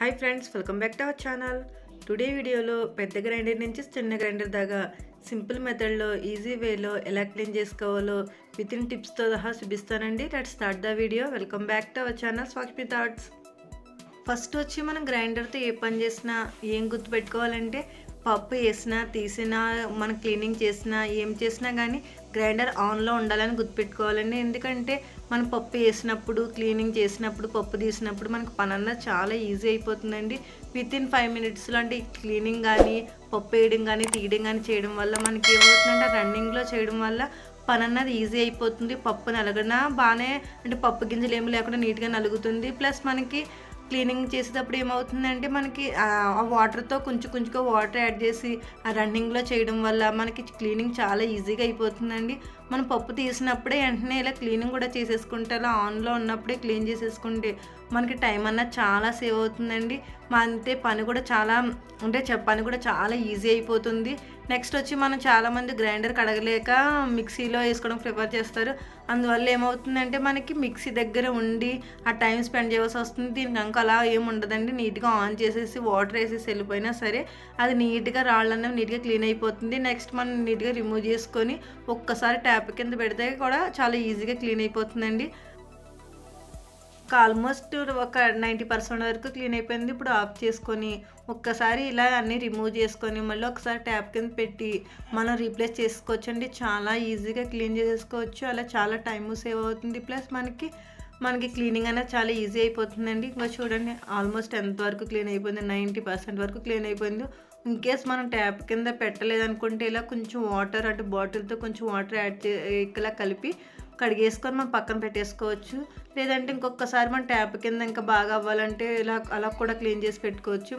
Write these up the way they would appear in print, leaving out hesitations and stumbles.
Hi friends, welcome back to our channel. Today వీడియోలో పెద్ద grinder నుంచి చిన్న గ్రైండర్ దాకా సింపుల్ మెథడ్లో ఈజీ వేలో ఎలా క్లీన్ చేసుకోవాలో విత్ ఇన్ టిప్స్తో సహా చూపిస్తానండి. Let's start the video. Welcome back to our channel స్వాక్ష్మి థాట్స్. ఫస్ట్ వచ్చి మనం గ్రైండర్తో ఏ పని చేసినా ఏం గుర్తుపెట్టుకోవాలంటే, పప్పు వేసినా తీసినా మనం క్లీనింగ్ చేసినా ఏం చేసినా కానీ గ్రైండర్ ఆన్లో ఉండాలని గుర్తుపెట్టుకోవాలండి. ఎందుకంటే మనం పప్పు వేసినప్పుడు క్లీనింగ్ చేసినప్పుడు పప్పు తీసినప్పుడు మనకు పని అన్నది చాలా ఈజీ అయిపోతుందండి. విత్ ఇన్ 5 మినిట్స్లో అంటే క్లీనింగ్ కానీ పప్పు వేయడం కానీ తీయడం కానీ చేయడం వల్ల మనకి ఏమవుతుందంటే రన్నింగ్లో చేయడం వల్ల పని అన్నది ఈజీ అయిపోతుంది. పప్పు నలగనా బాగానే అంటే పప్పు గింజలు ఏమి లేకుండా నీట్గా నలుగుతుంది. ప్లస్ మనకి క్లీనింగ్ చేసేటప్పుడు ఏమవుతుందంటే మనకి ఆ వాటర్తో కొంచెంగా వాటర్ యాడ్ చేసి ఆ రన్నింగ్లో చేయడం వల్ల మనకి క్లీనింగ్ చాలా ఈజీగా అయిపోతుందండి. మనం పప్పు తీసినప్పుడే వెంటనే ఇలా క్లీనింగ్ కూడా చేసేసుకుంటే అలా ఆన్లో ఉన్నప్పుడే క్లీన్ చేసేసుకుంటే మనకి టైం అన్నది చాలా సేవ్ అవుతుందండి. అంతే పని కూడా చాలా పని కూడా చాలా ఈజీ అయిపోతుంది. నెక్స్ట్ వచ్చి మనం చాలామంది గ్రైండర్ కడగలేక మిక్సీలో వేసుకోవడం ప్రిఫర్ చేస్తారు. అందువల్ల ఏమవుతుందంటే మనకి మిక్సీ దగ్గర ఉండి ఆ టైం స్పెండ్ చేయవలసి వస్తుంది. దీనికి ఇంకా అలా ఏమి ఉండదండి. నీట్గా ఆన్ చేసేసి వాటర్ వేసేసి వెళ్ళిపోయినా సరే అది నీట్గా రాళ్ళన్నవి నీట్గా క్లీన్ అయిపోతుంది. నెక్స్ట్ మనం నీట్గా రిమూవ్ చేసుకొని ఒక్కసారి ట్యాప్ కింద పెడితే కూడా చాలా ఈజీగా క్లీన్ అయిపోతుందండి. ఆల్మోస్ట్ ఒక 90% వరకు క్లీన్ అయిపోయింది. ఇప్పుడు ఆఫ్ చేసుకొని ఒక్కసారి ఇలా అన్నీ రిమూవ్ చేసుకొని మళ్ళీ ఒకసారి ట్యాప్ కింద పెట్టి మనం రీప్లేస్ చేసుకోవచ్చండి. చాలా ఈజీగా క్లీన్ చేసేసుకోవచ్చు. అలా చాలా టైం సేవ్ అవుతుంది. ప్లస్ మనకి క్లీనింగ్ అనేది చాలా ఈజీ అయిపోతుందండి. ఇంకా చూడండి ఆల్మోస్ట్ ఎంతవరకు క్లీన్ అయిపోయింది, 90% వరకు క్లీన్ అయిపోయింది. ఇన్కేస్ మనం ట్యాప్ కింద పెట్టలేదనుకుంటే ఇలా కొంచెం వాటర్ అంటే బాటిల్తో కొంచెం వాటర్ యాడ్ ఇలా కలిపి కడిగేసుకొని మనం పక్కన పెట్టేసుకోవచ్చు. లేదంటే ఇంకొకసారి మనం ట్యాప్ కింద ఇంకా బాగా అవ్వాలంటే అలా కూడా క్లీన్ చేసి పెట్టుకోవచ్చు.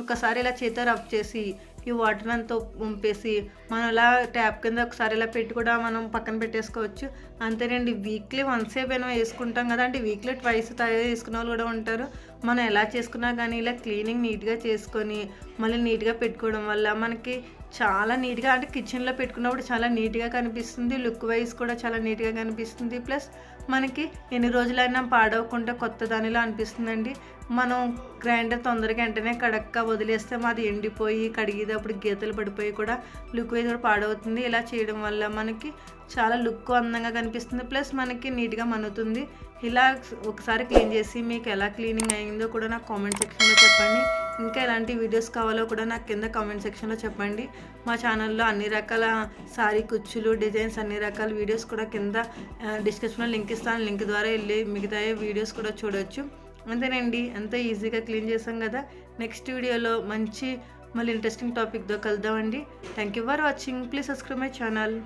ఒకసారి ఇలా చేతితో రబ్ చేసి ఈ వాటర్ అంతా పంపేసి మనం ఇలా ట్యాప్ కింద ఒకసారి ఇలా పెట్టి కూడా మనం పక్కన పెట్టేసుకోవచ్చు. అంతేనండి. వీక్లీ వన్స్ ఏమైనా వేసుకుంటాం కదా, అంటే వీక్లీ ట్వైస్ వేసుకునే వాళ్ళు కూడా ఉంటారు. మనం ఎలా చేసుకున్నా కానీ ఇలా క్లీనింగ్ నీట్గా చేసుకొని మళ్ళీ నీట్గా పెట్టుకోవడం వల్ల మనకి చాలా నీట్గా అంటే కిచెన్లో పెట్టుకున్నప్పుడు చాలా నీట్గా కనిపిస్తుంది. లుక్ వైజ్ కూడా చాలా నీట్గా కనిపిస్తుంది. ప్లస్ మనకి ఎన్ని రోజులైనా పాడవకుండా కొత్త దానిలా అనిపిస్తుందండి. మనం గ్రైండర్ తొందరగా వెంటనే కడక్క వదిలేస్తే అది ఎండిపోయి కడిగేటప్పుడు గీతలు పడిపోయి కూడా లుక్ వైజ్ కూడా పాడవుతుంది. ఇలా చేయడం వల్ల మనకి చాలా లుక్ అందంగా కనిపిస్తుంది. ప్లస్ మనకి నీట్గా మన్నుతుంది. ఇలా ఒకసారి క్లీన్ చేసి మీకు ఎలా క్లీనింగ్ అయిందో కూడా నాకు కామెంట్ సెక్షన్లో చెప్పండి. ఇంకా ఎలాంటి వీడియోస్ కావాలో కూడా నాకు కింద కామెంట్ సెక్షన్లో చెప్పండి. మా ఛానల్లో అన్ని రకాల సారీ కుచ్చులు డిజైన్స్ అన్ని రకాల వీడియోస్ కూడా కింద డిస్క్రిప్షన్లో లింక్ ఇస్తాను. లింక్ ద్వారా వెళ్ళి మిగతా వీడియోస్ కూడా చూడవచ్చు. అంతేనండి. ఎంతో ఈజీగా క్లీన్ చేసాం కదా. నెక్స్ట్ వీడియోలో మళ్ళీ ఇంట్రెస్టింగ్ టాపిక్తో కలుద్దామండి. Thank you for watching. Please subscribe my channel.